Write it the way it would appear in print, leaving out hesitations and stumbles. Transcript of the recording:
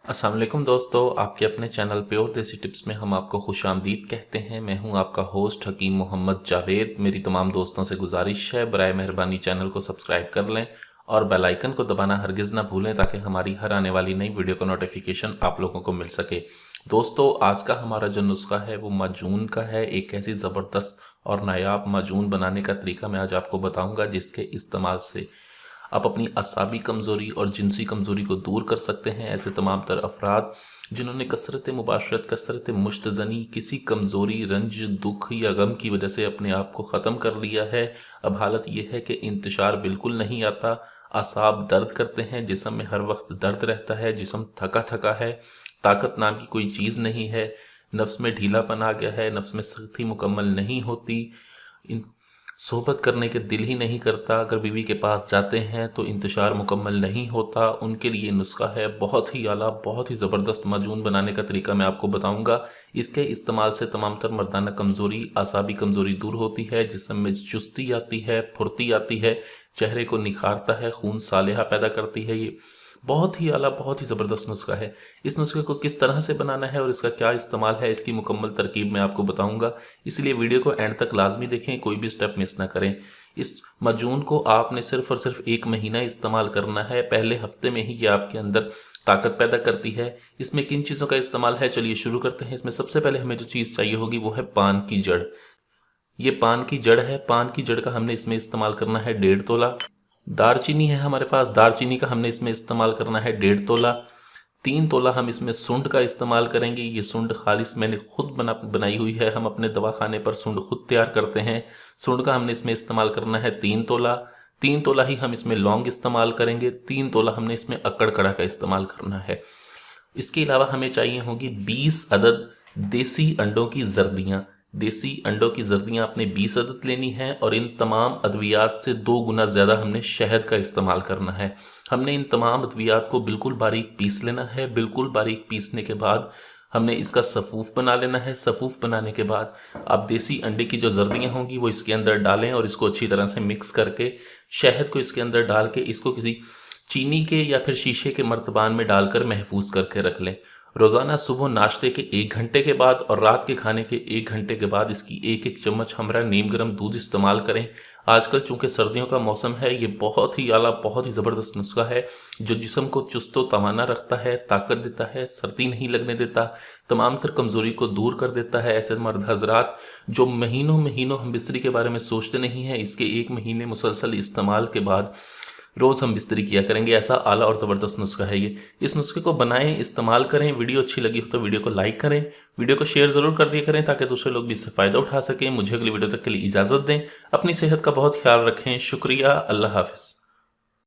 अस्सलाम वालेकुम दोस्तों, आपके अपने चैनल प्योर देसी टिप्स में हम आपको खुशामदीद कहते हैं। मैं हूं आपका होस्ट हकीम मोहम्मद जावेद। मेरी तमाम दोस्तों से गुजारिश है, बराए मेहरबानी चैनल को सब्सक्राइब कर लें और बेल आइकन को दबाना हरगिज़ ना भूलें ताकि हमारी हर आने वाली नई वीडियो का नोटिफिकेशन आप लोगों को मिल सके। दोस्तों, आज का हमारा जो नुस्खा है वो माजून का है। एक ऐसी ज़बरदस्त और नायाब माजून बनाने का तरीका मैं आज आपको बताऊँगा जिसके इस्तेमाल से आप अपनी असाबी कमज़ोरी और जिनसी कमज़ोरी को दूर कर सकते हैं। ऐसे तमाम तर अफराद जिन्होंने कसरत मुबाशरत, कसरत मुश्तज़नी, किसी कमज़ोरी, रंज, दुख या गम की वजह से अपने आप को ख़त्म कर लिया है। अब हालत यह है कि इंतशार बिल्कुल नहीं आता, असाब दर्द करते हैं, जिस्म में हर वक्त दर्द रहता है, जिस्म थका थका है, ताकत नाम की कोई चीज़ नहीं है, नफ्स में ढीलापन आ गया है, नफ्स में सख्ती मुकम्मल नहीं होती, इन सोहबत करने के दिल ही नहीं करता, अगर बीवी के पास जाते हैं तो इंतशार मुकम्मल नहीं होता। उनके लिए नुस्खा है बहुत ही आला, बहुत ही ज़बरदस्त माजून बनाने का तरीका मैं आपको बताऊंगा। इसके इस्तेमाल से तमाम तर मर्दाना कमज़ोरी, आसाबी कमज़ोरी दूर होती है, जिस्म में चुस्ती आती है, फुर्ती आती है, चेहरे को निखारता है, खून सालेहा पैदा करती है। ये बहुत ही आला, बहुत ही ज़बरदस्त नुस्खा है। इस नुस्खे को किस तरह से बनाना है और इसका क्या इस्तेमाल है, इसकी मुकम्मल तरकीब मैं आपको बताऊंगा, इसलिए वीडियो को एंड तक लाजमी देखें, कोई भी स्टेप मिस ना करें। इस माजून को आपने सिर्फ और सिर्फ 1 महीना इस्तेमाल करना है। पहले हफ्ते में ही ये आपके अंदर ताकत पैदा करती है। इसमें किन चीज़ों का इस्तेमाल है, चलिए शुरू करते हैं। इसमें सबसे पहले हमें जो चीज़ चाहिए होगी वो है पान की जड़। ये पान की जड़ है। पान की जड़ का हमने इसमें इस्तेमाल करना है 1.5 तोला। दारचीनी है हमारे पास, दारचीनी का हमने इसमें इस्तेमाल करना है 1.5 तोला। 3 तोला हम इसमें सुंड का इस्तेमाल करेंगे। ये सुंड खालिस मैंने खुद बनाई हुई है, हम अपने दवाखाने पर सुंड खुद तैयार करते हैं। सुंड का हमने इसमें इस्तेमाल करना है 3 तोला। 3 तोला ही हम इसमें लौंग इस्तेमाल करेंगे। 3 तोला हमने इसमें अक्कड़ कड़ा का इस्तेमाल करना है। इसके अलावा हमें चाहिए होगी 20 अदद देसी अंडों की जर्दियाँ। देसी अंडों की जर्दियाँ आपने 20 अदद लेनी है और इन तमाम अद्वियात से 2 गुना ज़्यादा हमने शहद का इस्तेमाल करना है। हमने इन तमाम अद्वियात को बिल्कुल बारीक पीस लेना है। बिल्कुल बारीक पीसने के बाद हमने इसका सफ़ूफ बना लेना है। सफ़ूफ बनाने के बाद आप देसी अंडे की जो जर्दियाँ होंगी वो इसके अंदर डालें और इसको अच्छी तरह से मिक्स करके शहद को इसके अंदर डाल के इसको किसी चीनी के या फिर शीशे के मर्तबान में डालकर महफूज करके रख लें। रोज़ाना सुबह नाश्ते के 1 घंटे के बाद और रात के खाने के 1 घंटे के बाद इसकी 1-1 चम्मच हमरा नीम गर्म दूध इस्तेमाल करें। आजकल चूँकि सर्दियों का मौसम है, ये बहुत ही आला, बहुत ही ज़बरदस्त नुस्खा है जो जिस्म को चुस्त व तवाना रखता है, ताकत देता है, सर्दी नहीं लगने देता, तमाम तर कमज़ोरी को दूर कर देता है। ऐसे मर्द हजरात जो महीनों महीनों हम बिस्तरी के बारे में सोचते नहीं हैं, इसके 1 महीने मुसलसल इस्तेमाल के बाद रोज़ हम बिस्तरी किया करेंगे। ऐसा आला और ज़बरदस्त नुस्खा है ये। इस नुस्खे को बनाएं, इस्तेमाल करें। वीडियो अच्छी लगी हो तो वीडियो को लाइक करें, वीडियो को शेयर ज़रूर कर दिया करें ताकि दूसरे लोग भी इससे फ़ायदा उठा सकें। मुझे अगली वीडियो तक के लिए इजाज़त दें। अपनी सेहत का बहुत ख्याल रखें। शुक्रिया। अल्लाह हाफ़िज़।